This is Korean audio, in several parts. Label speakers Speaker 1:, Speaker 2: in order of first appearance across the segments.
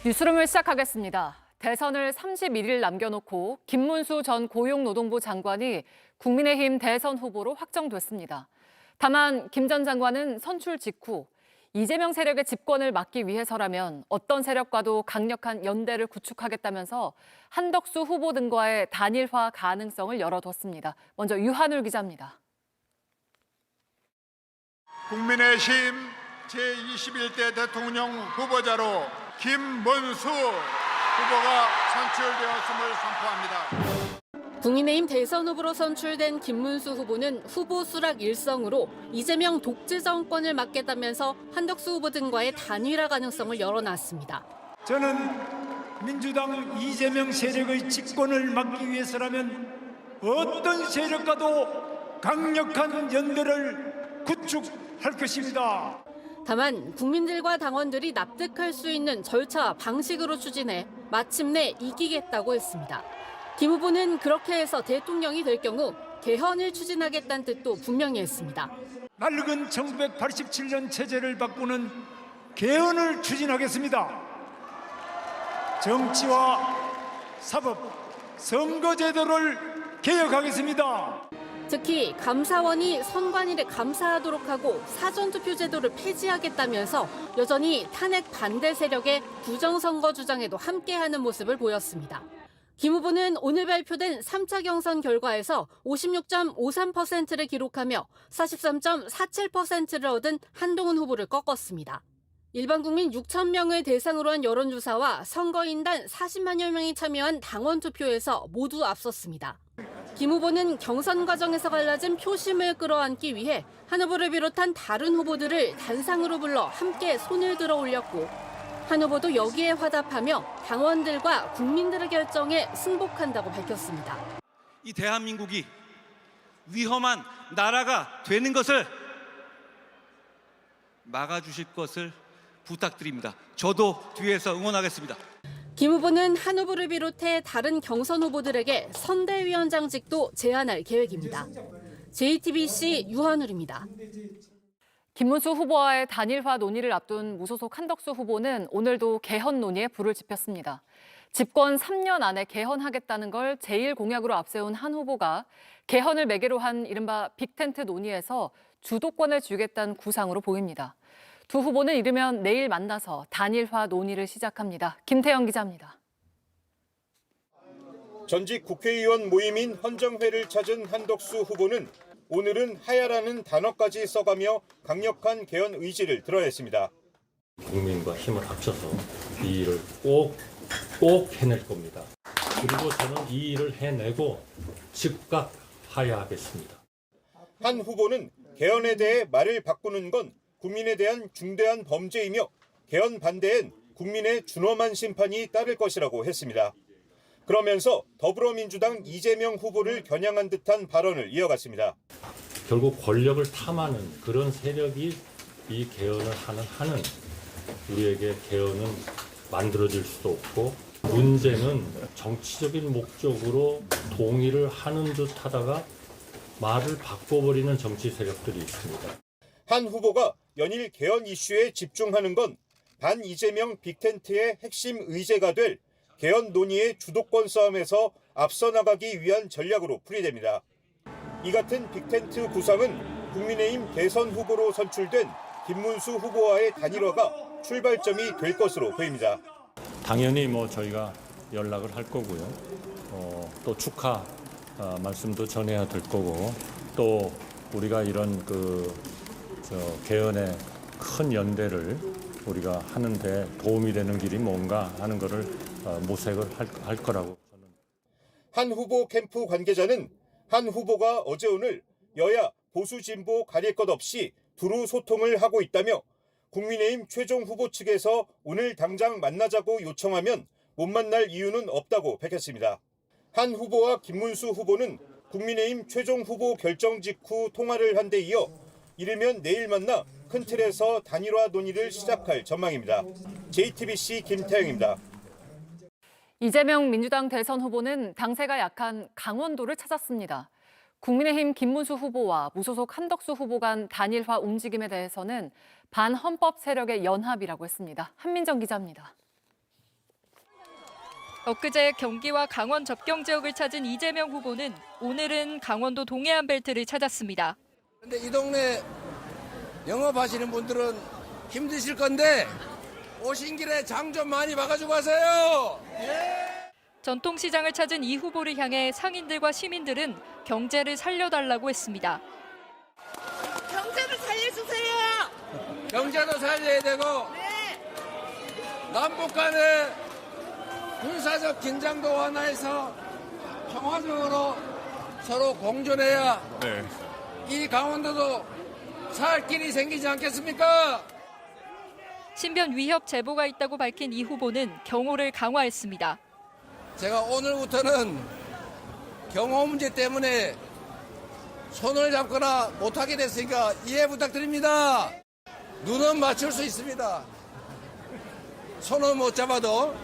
Speaker 1: 뉴스룸을 시작하겠습니다. 대선을 31일 남겨놓고 김문수 전 고용노동부 장관이 국민의힘 대선 후보로 확정됐습니다. 다만 김 전 장관은 선출 직후 이재명 세력의 집권을 막기 위해서라면 어떤 세력과도 강력한 연대를 구축하겠다면서 한덕수 후보 등과의 단일화 가능성을 열어뒀습니다. 먼저 유한울 기자입니다.
Speaker 2: 국민의힘 제21대 대통령 후보자로 김문수 후보가 선출되었음을 선포합니다.
Speaker 3: 국민의힘 대선 후보로 선출된 김문수 후보는 후보 수락 일성으로 이재명 독재 정권을 막겠다면서 한덕수 후보 등과의 단일화 가능성을 열어놨습니다.
Speaker 4: 저는 민주당 이재명 세력의 집권을 막기 위해서라면 어떤 세력과도 강력한 연대를 구축할 것입니다.
Speaker 3: 다만 국민들과 당원들이 납득할 수 있는 절차와 방식으로 추진해 마침내 이기겠다고 했습니다. 김 후보는 그렇게 해서 대통령이 될 경우 개헌을 추진하겠다는 뜻도 분명히 했습니다.
Speaker 4: 낡은 1987년 체제를 바꾸는 개헌을 추진하겠습니다. 정치와 사법, 선거제도를 개혁하겠습니다.
Speaker 3: 특히 감사원이 선관위를 감사하도록 하고 사전투표 제도를 폐지하겠다면서 여전히 탄핵 반대 세력의 부정선거 주장에도 함께하는 모습을 보였습니다. 김 후보는 오늘 발표된 3차 경선 결과에서 56.53%를 기록하며 43.47%를 얻은 한동훈 후보를 꺾었습니다. 일반 국민 6천 명을 대상으로 한 여론조사와 선거인단 40만여 명이 참여한 당원 투표에서 모두 앞섰습니다. 김 후보는 경선 과정에서 갈라진 표심을 끌어안기 위해 한 후보를 비롯한 다른 후보들을 단상으로 불러 함께 손을 들어 올렸고 한 후보도 여기에 화답하며 당원들과 국민들의 결정에 승복한다고 밝혔습니다.
Speaker 5: 이 대한민국이 위험한 나라가 되는 것을 막아주실 것을 부탁드립니다. 저도 뒤에서 응원하겠습니다.
Speaker 3: 김 후보는 한 후보를 비롯해 다른 경선 후보들에게 선대위원장직도 제안할 계획입니다. JTBC 유한울입니다.
Speaker 1: 김문수 후보와의 단일화 논의를 앞둔 무소속 한덕수 후보는 오늘도 개헌 논의에 불을 지폈습니다. 집권 3년 안에 개헌하겠다는 걸 제일 공약으로 앞세운 한 후보가 개헌을 매개로 한 이른바 빅텐트 논의에서 주도권을 주겠다는 구상으로 보입니다. 두 후보는 이르면 내일 만나서 단일화 논의를 시작합니다. 김태영 기자입니다.
Speaker 6: 전직 국회의원 모임인 헌정회를 찾은 한덕수 후보는 오늘은 하야라는 단어까지 써가며 강력한 개헌 의지를 드러냈습니다.
Speaker 7: 국민과 힘을 합쳐서 이 일을 꼭 해낼 겁니다. 그리고 저는 이 일을 해내고 즉각 하야하겠습니다.
Speaker 6: 한 후보는 개헌에 대해 말을 바꾸는 건 국민에 대한 중대한 범죄이며 개헌 반대엔 국민의 준엄한 심판이 따를 것이라고 했습니다. 그러면서 더불어민주당 이재명 후보를 겨냥한 듯한 발언을 이어갔습니다.
Speaker 7: 결국 권력을 탐하는 그런 세력이 이 개헌을 하는 한은 우리에게 개헌은 만들어질 수도 없고 문제는 정치적인 목적으로 동의를 하는 듯 하다가 말을 바꿔버리는 정치 세력들이 있습니다.
Speaker 6: 한 후보가 연일 개헌 이슈에 집중하는 건 반 이재명 빅텐트의 핵심 의제가 될 개헌 논의의 주도권 싸움에서 앞서 나가기 위한 전략으로 풀이됩니다. 이 같은 빅텐트 구상은 국민의힘 대선 후보로 선출된 김문수 후보와의 단일화가 출발점이 될 것으로 보입니다.
Speaker 7: 당연히 저희가 연락을 할 거고요. 또 축하 말씀도 전해야 될 거고 또 우리가 이런 개헌의 큰 연대를 우리가 하는데 도움이 되는 길이 뭔가 하는 거를 모색을 할 거라고 저는.
Speaker 6: 한 후보 캠프 관계자는 한 후보가 어제 오늘 여야 보수 진보 가릴 것 없이 두루 소통을 하고 있다며 국민의힘 최종 후보 측에서 오늘 당장 만나자고 요청하면 못 만날 이유는 없다고 밝혔습니다. 한 후보와 김문수 후보는 국민의힘 최종 후보 결정 직후 통화를 한 데 이어 이르면 내일 만나 큰 틀에서 단일화 논의를 시작할 전망입니다. JTBC 김태영입니다.
Speaker 1: 이재명 민주당 대선 후보는 당세가 약한 강원도를 찾았습니다. 국민의힘 김문수 후보와 무소속 한덕수 후보 간 단일화 움직임에 대해서는 반헌법 세력의 연합이라고 했습니다. 한민정 기자입니다.
Speaker 8: 엊그제 경기와 강원 접경 지역을 찾은 이재명 후보는 오늘은 강원도 동해안 벨트를 찾았습니다.
Speaker 9: 근데 이 동네 영업하시는 분들은 힘드실 건데 오신 길에 장 좀 많이 봐가지고 가세요.
Speaker 8: 전통시장을 찾은 이 후보를 향해 상인들과 시민들은 경제를 살려달라고 했습니다.
Speaker 10: 경제를 살려주세요.
Speaker 9: 경제도 살려야 되고 남북 간의 군사적 긴장도 완화해서 평화적으로 서로 공존해야 이 강원도도 살 길이 생기지 않겠습니까?
Speaker 8: 신변 위협 제보가 있다고 밝힌 이 후보는 경호를 강화했습니다.
Speaker 9: 제가 오늘부터는 경호 문제 때문에 손을 잡거나 못하게 됐으니까 이해 부탁드립니다. 눈은 맞출 수 있습니다. 손은 못 잡아도.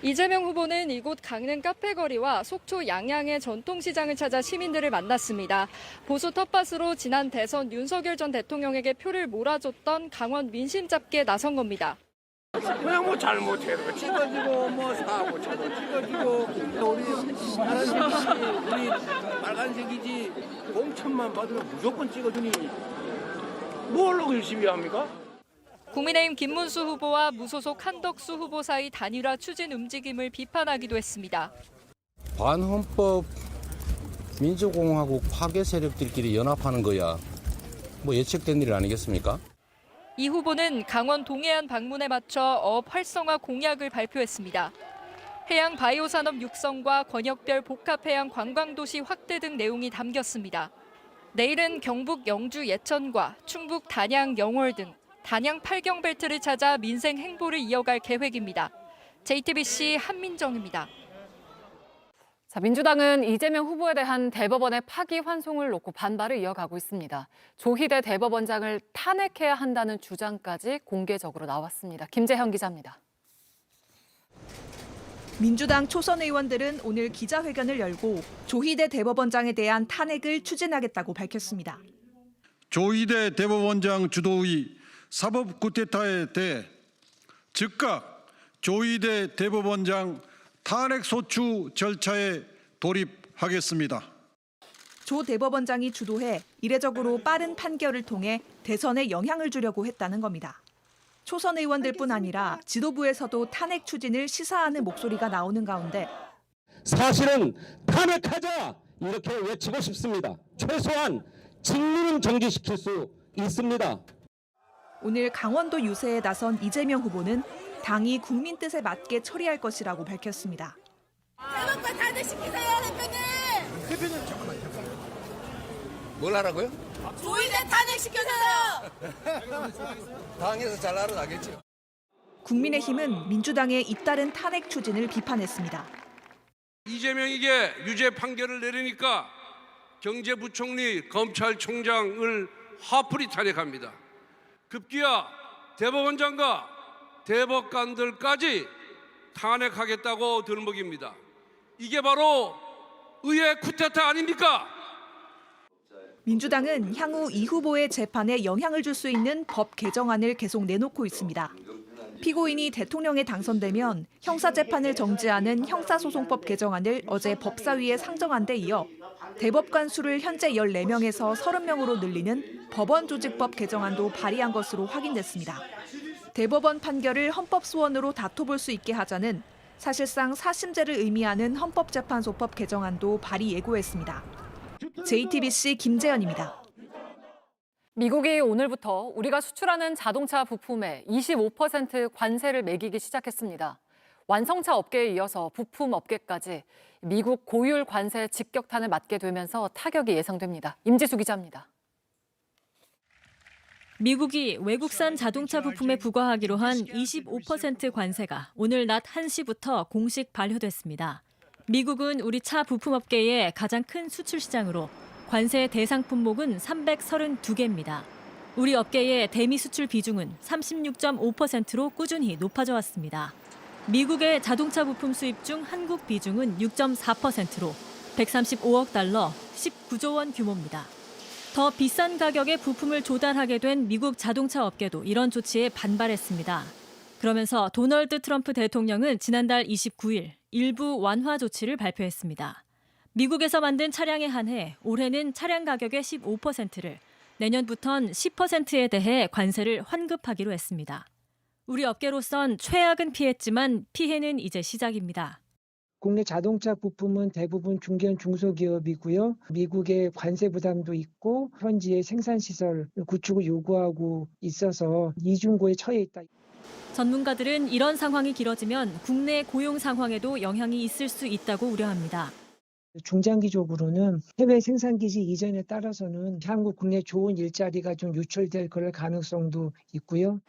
Speaker 8: 이재명 후보는 이곳 강릉 카페거리와 속초 양양의 전통시장을 찾아 시민들을 만났습니다. 보수 텃밭으로 지난 대선 윤석열 전 대통령에게 표를 몰아줬던 강원 민심 잡기에 나선 겁니다.
Speaker 9: 그냥 뭐 잘못해도 찍어지고 뭐 사고 쳐도 찍어지고 우리 파란색이지 우리 빨간색이지 공천만 받으면 무조건 찍어주니 뭘로 열심히 합니까?
Speaker 8: 국민의힘 김문수 후보와 무소속 한덕수 후보 사이 단일화 추진 움직임을 비판하기도 했습니다.
Speaker 11: 반헌법 민주공화국 파괴 세력들끼리 연합하는 거야 뭐 예측된 일 아니겠습니까?
Speaker 8: 이 후보는 강원 동해안 방문에 맞춰 어업 활성화 공약을 발표했습니다. 해양 바이오 산업 육성과 권역별 복합 해양 관광도시 확대 등 내용이 담겼습니다. 내일은 경북 영주 예천과 충북 단양 영월 등 단양 8경 벨트를 찾아 민생 행보를 이어갈 계획입니다. JTBC 한민정입니다.
Speaker 1: 자, 민주당은 이재명 후보에 대한 대법원의 파기환송을 놓고 반발을 이어가고 있습니다. 조희대 대법원장을 탄핵해야 한다는 주장까지 공개적으로 나왔습니다. 김재현 기자입니다.
Speaker 12: 민주당 초선 의원들은 오늘 기자회견을 열고 조희대 대법원장에 대한 탄핵을 추진하겠다고 밝혔습니다.
Speaker 13: 조희대 대법원장 주도의 사법 쿠데타에 대해 즉각 조희대 대법원장 탄핵 소추 절차에 돌입하겠습니다.
Speaker 12: 조 대법원장이 주도해 이례적으로 빠른 판결을 통해 대선에 영향을 주려고 했다는 겁니다. 초선 의원들뿐 아니라 지도부에서도 탄핵 추진을 시사하는 목소리가 나오는 가운데
Speaker 14: 사실은 탄핵하자 이렇게 외치고 싶습니다. 최소한 직무는 정지시킬 수 있습니다.
Speaker 12: 오늘 강원도 유세에 나선 이재명 후보는 당이 국민 뜻에 맞게 처리할 것이라고 밝혔습니다.
Speaker 10: 대법관 탄핵시키세요, 대표님.
Speaker 9: 대표님 잠깐만요. 뭘 하라고요?
Speaker 10: 조희대 탄핵시켜서요.
Speaker 9: 당에서 잘 알아나겠죠.
Speaker 12: 국민의힘은 민주당의 잇따른 탄핵 추진을 비판했습니다.
Speaker 15: 이재명에게 유죄 판결을 내리니까 경제부총리, 검찰총장을 화풀이 탄핵합니다. 급기야 대법원장과 대법관들까지 탄핵하겠다고 들먹입니다. 이게 바로 의회 쿠데타 아닙니까?
Speaker 12: 민주당은 향후 이 후보의 재판에 영향을 줄 수 있는 법 개정안을 계속 내놓고 있습니다. 피고인이 대통령에 당선되면 형사재판을 정지하는 형사소송법 개정안을 어제 법사위에 상정한 데 이어 대법관 수를 현재 14명에서 30명으로 늘리는 법원조직법 개정안도 발의한 것으로 확인됐습니다. 대법원 판결을 헌법소원으로 다퉈볼 수 있게 하자는 사실상 사심제를 의미하는 헌법재판소법 개정안도 발의 예고했습니다. JTBC 김재현입니다.
Speaker 1: 미국이 오늘부터 우리가 수출하는 자동차 부품에 25% 관세를 매기기 시작했습니다. 완성차 업계에 이어서 부품 업계까지 미국 고율 관세 직격탄을 맞게 되면서 타격이 예상됩니다. 임지수 기자입니다.
Speaker 16: 미국이 외국산 자동차 부품에 부과하기로 한 25% 관세가 오늘 낮 1시부터 공식 발효됐습니다. 미국은 우리 차 부품업계의 가장 큰 수출 시장으로 관세 대상 품목은 332개입니다. 우리 업계의 대미 수출 비중은 36.5%로 꾸준히 높아져 왔습니다. 미국의 자동차 부품 수입 중 한국 비중은 6.4%로 135억 달러, 19조 원 규모입니다. 더 비싼 가격의 부품을 조달하게 된 미국 자동차 업계도 이런 조치에 반발했습니다. 그러면서 도널드 트럼프 대통령은 지난달 29일 일부 완화 조치를 발표했습니다. 미국에서 만든 차량에 한해 올해는 차량 가격의 15%를, 내년부턴 10%에 대해 관세를 환급하기로 했습니다. 우리 업계로선 최악은 피했지만 피해는 이제 시작입니다.
Speaker 17: 국내 자동차 부품은 대부분 중견 중소기업이고요. 미국의 관세 부담도 있고 현지의 생산시설 구축을 요구하고 있어서 이중고에 처해 있다.
Speaker 16: 전문가들은 이런 상황이 길어지면 국내 고용 상황에도 영향이 있을 수 있다고 우려합니다.
Speaker 17: 중장기적으로는 해외 생산기지 이전에 따라서는 한국 국내 좋은 일자리가 좀 유출될 그럴 가능성도 있고요.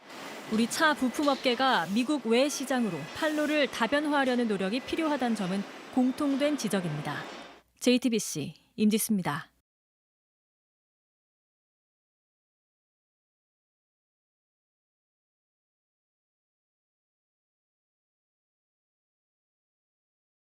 Speaker 16: 우리 차 부품업계가 미국 외 시장으로 판로를 다변화하려는 노력이 필요하다는 점은 공통된 지적입니다. JTBC 임지수입니다.